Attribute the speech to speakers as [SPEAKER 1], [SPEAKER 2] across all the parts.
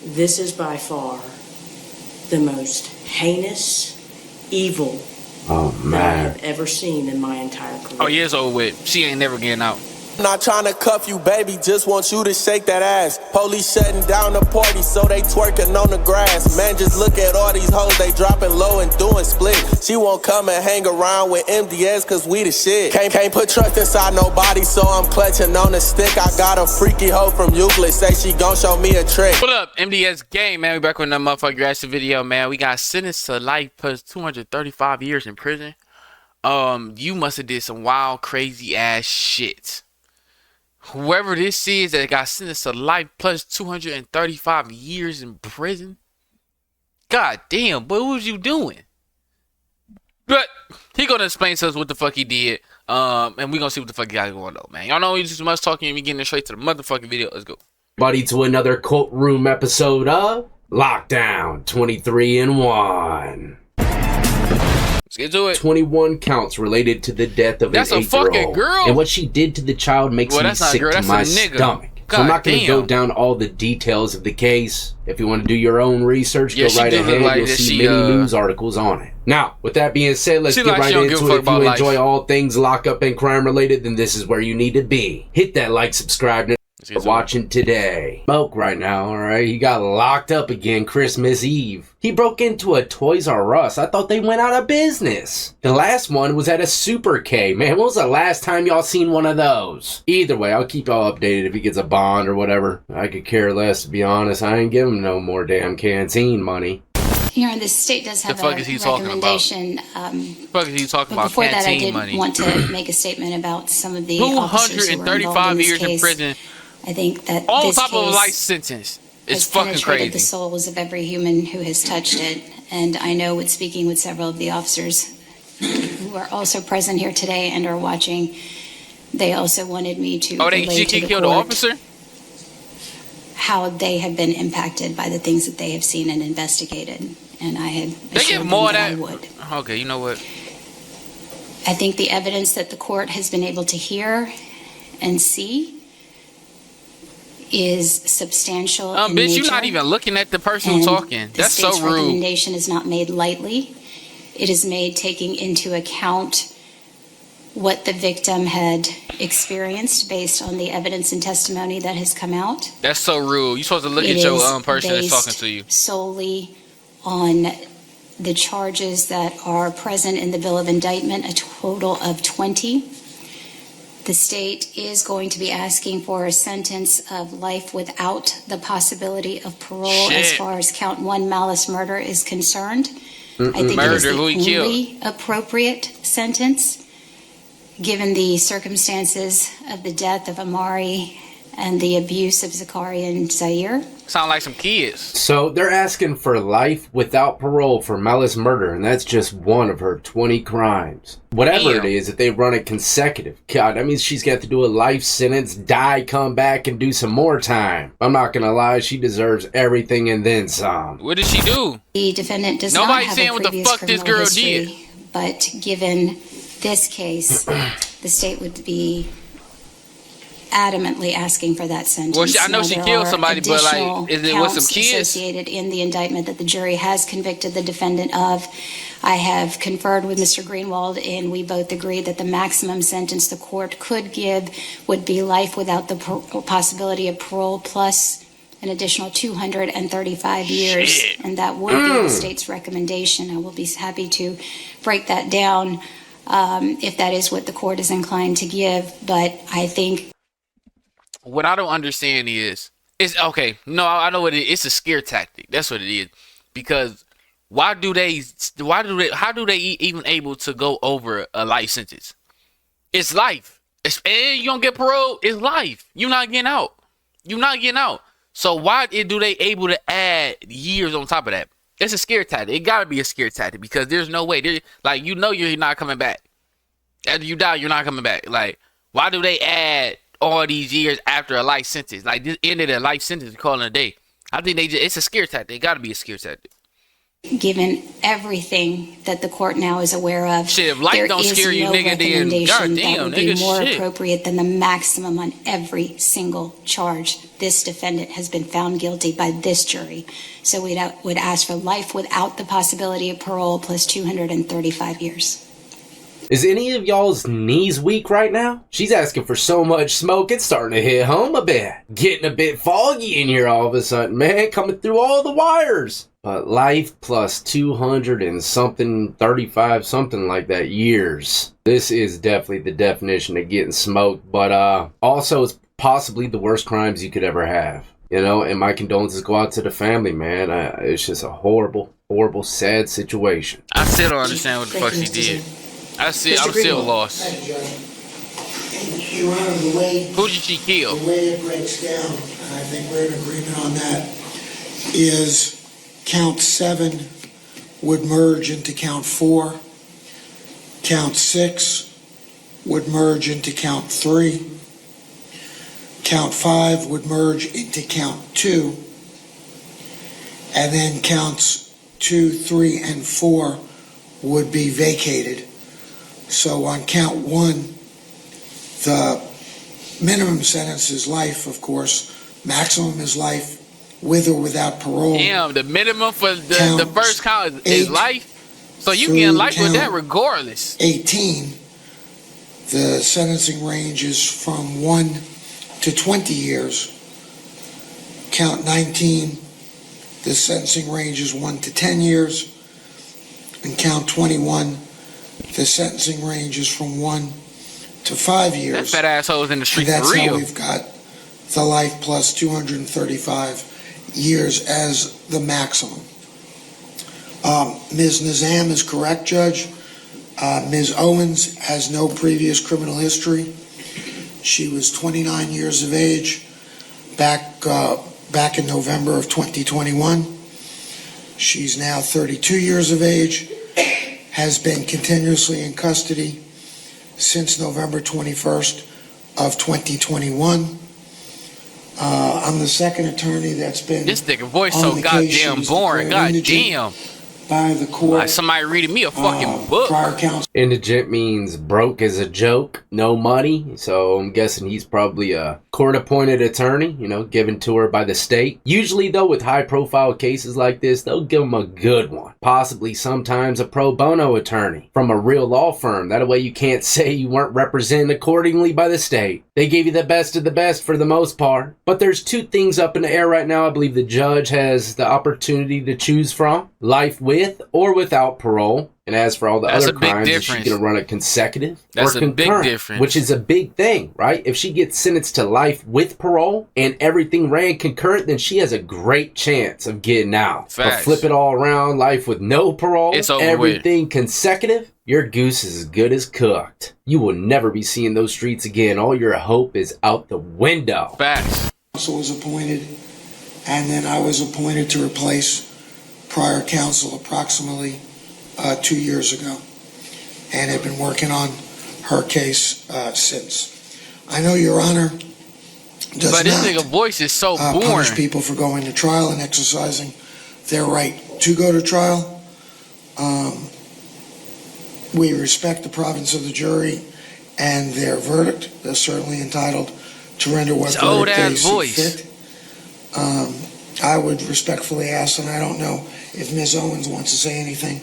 [SPEAKER 1] This is by far the most heinous, evil that I have ever seen in my entire career.
[SPEAKER 2] Oh, yeah, it's over with. She ain't never getting out.
[SPEAKER 3] Not trying to cuff you, baby, just want you to shake that ass. Police shutting down the party, so they twerking on the grass. Man, just look at all these hoes, they dropping low and doing split. She won't come and hang around with MDS, cause we the shit. Can't put trust inside nobody, so I'm clutching on the stick. I got a freaky hoe from Euclid, say she gon' show me a trick.
[SPEAKER 2] What up, MDS gang, man? We back with another motherfucking reaction video, man. We got sentenced to life plus 235 years in prison. You must have did some wild, crazy ass shit. Whoever this is that got sentenced to life plus 235 years in prison. God damn, boy, what was you doing? But he gonna explain to us what the fuck he did. And we gonna see what the fuck he got going on, man. Y'all know we just much talking and we getting straight to the motherfucking video. Let's go.
[SPEAKER 4] Buddy, to another courtroom episode of Lockdown 23 in 1.
[SPEAKER 2] Let's get to it.
[SPEAKER 4] 21 counts related to the death of
[SPEAKER 2] That's
[SPEAKER 4] an
[SPEAKER 2] a
[SPEAKER 4] 8-year-old.
[SPEAKER 2] Fucking girl.
[SPEAKER 4] And what she did to the child makes me sick to my stomach. So I'm not going to go down all the details of the case. If you want to do your own research, go right ahead. You'll see many news articles on it. Now, with that being said, let's get right into it. If you enjoy all things lockup and crime related, then this is where you need to be. Hit that like, subscribe, for watching today. Smoke right now, alright? He got locked up again Christmas Eve. He broke into a Toys R Us. I thought they went out of business. The last one was at a Super K. Man, when was the last time y'all seen one of those? Either way, I'll keep y'all updated if he gets a bond or whatever. I could care less, to be honest. I ain't giving him no more damn canteen money.
[SPEAKER 5] Here, the state does have a recommendation.
[SPEAKER 2] The fuck is he talking about?
[SPEAKER 5] Before that, I did want to make a statement about some of the officers who were involved in this
[SPEAKER 2] years
[SPEAKER 5] case.
[SPEAKER 2] in prison.
[SPEAKER 5] I think that
[SPEAKER 2] on
[SPEAKER 5] this
[SPEAKER 2] top
[SPEAKER 5] case
[SPEAKER 2] of a life sentence. It's
[SPEAKER 5] has
[SPEAKER 2] fucking
[SPEAKER 5] penetrated
[SPEAKER 2] crazy.
[SPEAKER 5] The souls of every human who has touched it, and I know with speaking with several of the officers who are also present here today and are watching, they also wanted me to relay to the
[SPEAKER 2] killed the officer?
[SPEAKER 5] how they have been impacted by the things that they have seen and investigated, and I had
[SPEAKER 2] they give more of that.
[SPEAKER 5] I would.
[SPEAKER 2] Okay, you know what?
[SPEAKER 5] I think the evidence that the court has been able to hear and see is substantial in
[SPEAKER 2] bitch,
[SPEAKER 5] nature,
[SPEAKER 2] you're not even looking at the person talking. That's so rude.
[SPEAKER 5] The recommendation is not made lightly. It is made taking into account what the victim had experienced based on the evidence and testimony that has come out.
[SPEAKER 2] That's so rude. You're supposed to look at your person that's talking to you.
[SPEAKER 5] Solely on the charges that are present in the bill of indictment, a total of 20. The state is going to be asking for a sentence of life without the possibility of parole as far as count 1 malice murder is concerned. I think it is the only appropriate sentence given the circumstances of the death of Amari and the abuse of Zakaria and Zaire.
[SPEAKER 2] Sound like some kids.
[SPEAKER 4] So they're asking for life without parole for malice murder, and that's just one of her 20 crimes. Whatever it is, if they run it consecutive, God, that means she's got to do a life sentence, die, come back, and do some more time. I'm not gonna lie, she deserves everything and then some.
[SPEAKER 2] What did she do?
[SPEAKER 5] The defendant does not have a previous criminal history, but given this case, the state would be adamantly asking for that sentence.
[SPEAKER 2] Well, I know she killed somebody, but like, is it with some kids
[SPEAKER 5] associated in the indictment that the jury has convicted the defendant of? I have conferred with Mr. Greenwald, and we both agree that the maximum sentence the court could give would be life without the possibility of parole plus an additional 235 years, and that would be the state's recommendation. I will be happy to break that down if that is what the court is inclined to give, but I think
[SPEAKER 2] what I don't understand is, okay, no, I know what it is. It's a scare tactic. That's what it is. Because how do they even able to go over a life sentence? It's life. And you don't get parole, it's life. You're not getting out. You're not getting out. So why do they able to add years on top of that? It's a scare tactic. It gotta be a scare tactic because there's no way. Like, you know you're not coming back. After you die, you're not coming back. Like, why do they add all these years after a life sentence? Like, this ended a life sentence, calling it a day. I think it's a scare tactic. It got to be a scare tactic.
[SPEAKER 5] given everything that the court now is aware of,
[SPEAKER 2] shit, if life don't scare you, nigga, then goddamn,
[SPEAKER 5] that would
[SPEAKER 2] nigga,
[SPEAKER 5] be more
[SPEAKER 2] shit.
[SPEAKER 5] appropriate than the maximum on every single charge. This defendant has been found guilty by this jury. So we would ask for life without the possibility of parole plus 235 years.
[SPEAKER 4] Is any of y'all's knees weak right now? She's asking for so much smoke, it's starting to hit home a bit. Getting a bit foggy in here all of a sudden, man, coming through all the wires. But life plus 200 and something, 35, something like that years. This is definitely the definition of getting smoked, but also it's possibly the worst crimes you could ever have. You know, and my condolences go out to the family, man. It's just a horrible, horrible, sad situation.
[SPEAKER 2] I still don't understand what the fuck she did. I'm still lost.
[SPEAKER 6] Your Honor, the way...
[SPEAKER 2] Who did she kill?
[SPEAKER 6] The way it breaks down, and I think we're in agreement on that, is count 7 would merge into count 4. Count 6 would merge into count 3. Count 5 would merge into count 2. And then counts 2, 3, and 4 would be vacated. So on count 1, the minimum sentence is life, of course. Maximum is life, with or without parole.
[SPEAKER 2] Damn, the minimum for the first count is life? So you get life with that regardless.
[SPEAKER 6] 18, the sentencing range is from 1 to 20 years. Count 19, the sentencing range is 1 to 10 years. And count 21, the sentencing range is from 1 to 5 years.
[SPEAKER 2] That fat asshole's in the street
[SPEAKER 6] for real.
[SPEAKER 2] That's
[SPEAKER 6] how we've got the life plus 235 years as the maximum. Ms. Nizam is correct, Judge. Ms. Owens has no previous criminal history. She was 29 years of age back in November of 2021. She's now 32 years of age, has been continuously in custody since November 21st of 2021. I'm the second attorney that's been.
[SPEAKER 2] This nigga voice so goddamn boring. Goddamn.
[SPEAKER 6] By the court.
[SPEAKER 2] Like somebody reading me a fucking book.
[SPEAKER 6] Prior counsel.
[SPEAKER 4] Indigent means broke as a joke, no money. So I'm guessing he's probably a court-appointed attorney, you know, given to her by the state. Usually, though, with high-profile cases like this, they'll give him a good one. Possibly sometimes a pro bono attorney from a real law firm. That way you can't say you weren't represented accordingly by the state. They gave you the best of the best for the most part. But there's two things up in the air right now I believe the judge has the opportunity to choose from. Life with or without parole. And as for all the other crimes, is she going to run it consecutive or concurrent? Big difference. Which is a big thing, right? If she gets sentenced to life with parole and everything ran concurrent, then she has a great chance of getting out. Facts. But flip it all around, life with no parole, it's over everything with. Consecutive, your goose is as good as cooked. You will never be seeing those streets again. All your hope is out the window.
[SPEAKER 2] Facts.
[SPEAKER 6] Counsel was appointed, and then I was appointed to replace prior counsel approximately 2 years ago, and have been working on her case since. I know Your Honor does
[SPEAKER 2] but this nigga voice is so boring.
[SPEAKER 6] Punish people for going to trial and exercising their right to go to trial. We respect the province of the jury and their verdict. They're certainly entitled to render what verdict they see fit. I would respectfully ask, and I don't know if Ms. Owens wants to say anything,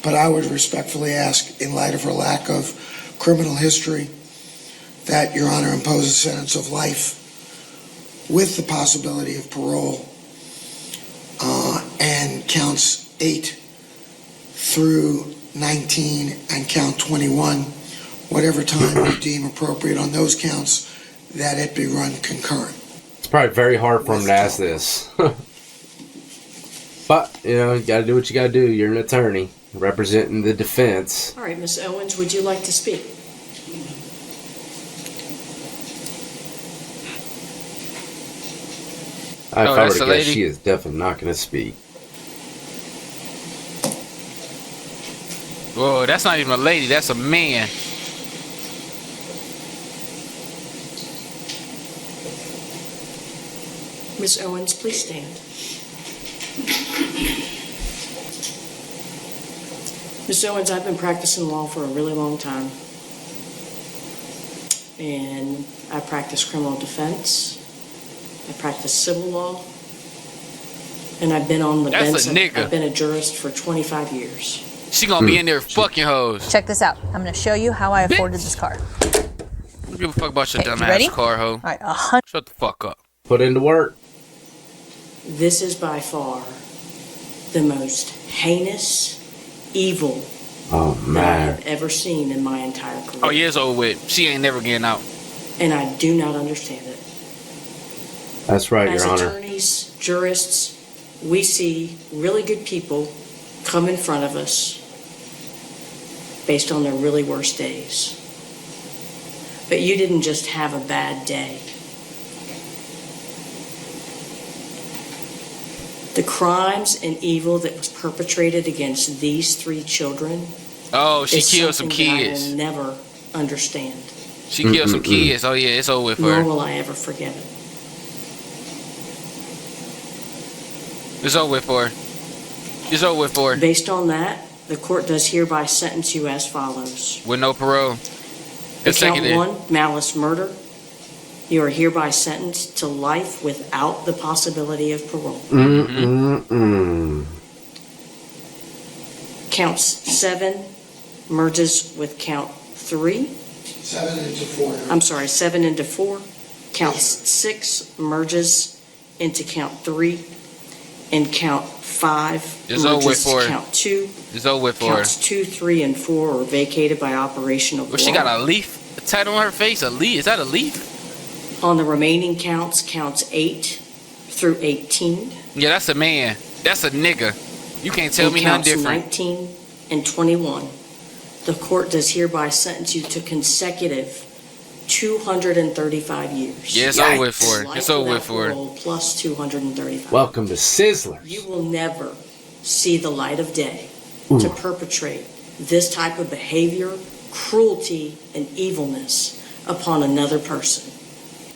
[SPEAKER 6] but I would respectfully ask, in light of her lack of criminal history, that Your Honor impose a sentence of life with the possibility of parole, and counts 8 through 19 and count 21, whatever time you deem appropriate on those counts, that it be run concurrent.
[SPEAKER 4] It's probably very hard for him to ask this. But, you know, you gotta do what you gotta do. You're an attorney representing the defense.
[SPEAKER 1] All right, Ms. Owens, would you like to speak?
[SPEAKER 4] If I were to guess, she is definitely not going to speak.
[SPEAKER 2] Whoa, that's not even a lady. That's a man.
[SPEAKER 1] Ms. Owens, please stand. Ms. Owens, I've been practicing law for a really long time. And I practice criminal defense. I practice civil law. And I've been on the bench. I've been a jurist for 25 years.
[SPEAKER 2] She gonna be in there fucking hoes.
[SPEAKER 7] Check this out. I'm gonna show you how I afforded this car.
[SPEAKER 2] I don't give a fuck about your dumb ass car, hoe.
[SPEAKER 7] All right,
[SPEAKER 2] Shut the fuck up.
[SPEAKER 4] Put into work.
[SPEAKER 1] This is by far the most heinous, evil that I've ever seen in my entire career.
[SPEAKER 2] Oh yeah, it's over with. She ain't never getting out.
[SPEAKER 1] And I do not understand it.
[SPEAKER 4] That's right, Your Honor.
[SPEAKER 1] As attorneys, jurists, we see really good people come in front of us based on their really worst days. But you didn't just have a bad day. The crimes and evil that was perpetrated against these 3 children.
[SPEAKER 2] Oh, she killed some kids.
[SPEAKER 1] I will never understand.
[SPEAKER 2] She killed some kids. Oh yeah, it's over with for her.
[SPEAKER 1] Nor will I ever forget it.
[SPEAKER 2] It's over with for her. It's over with for her.
[SPEAKER 1] Based on that, the court does hereby sentence you as follows.
[SPEAKER 2] With no parole.
[SPEAKER 1] Count 1, malice murder. You are hereby sentenced to life without the possibility of parole. Count 7 merges with count 3.
[SPEAKER 6] 7 into 4.
[SPEAKER 1] I'm sorry, 7 into 4. Count 6 merges into count 3. And count 5 merges to count 2.
[SPEAKER 2] It's over with for her.
[SPEAKER 1] Counts 2, 3, and 4 are vacated by operation of law.
[SPEAKER 2] She got a leaf tattoo on her face. A leaf? Is that a leaf?
[SPEAKER 1] On the remaining counts 8 through 18.
[SPEAKER 2] Yeah, that's a man. That's a nigga. You can't tell me nothing different.
[SPEAKER 1] 19 and 21. The court does hereby sentence you to consecutive 235 years.
[SPEAKER 2] Yeah, it's over with for her. It's over with for her.
[SPEAKER 1] Plus 235.
[SPEAKER 4] Welcome to Sizzlers.
[SPEAKER 1] You will never see the light of day to perpetrate this type of behavior, cruelty, and evilness upon another person.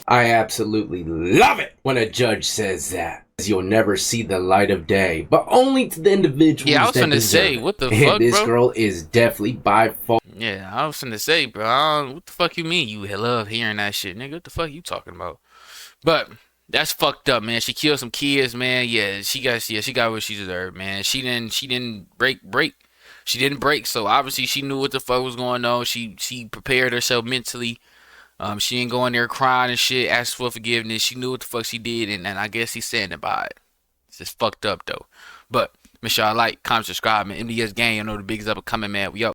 [SPEAKER 4] I absolutely love it when a judge says that. You'll never see the light of day, but only to the individuals
[SPEAKER 2] I was
[SPEAKER 4] that
[SPEAKER 2] finna
[SPEAKER 4] deserve
[SPEAKER 2] say,
[SPEAKER 4] it.
[SPEAKER 2] what the
[SPEAKER 4] And
[SPEAKER 2] fuck,
[SPEAKER 4] this
[SPEAKER 2] bro?
[SPEAKER 4] girl is definitely by far.
[SPEAKER 2] Yeah, I was finna say, bro. What the fuck you mean? You love hearing that shit, nigga. What the fuck you talking about? But that's fucked up, man. She killed some kids, man. Yeah, she got what she deserved, man. She didn't break. She didn't break, so obviously she knew what the fuck was going on. She prepared herself mentally. She ain't going there crying and shit, ask for forgiveness. She knew what the fuck she did, and I guess he's standing by it. It's just fucked up, though. But make sure y'all like, comment, subscribe, man. MDS Gang, you know the biggest up and coming, man. We out.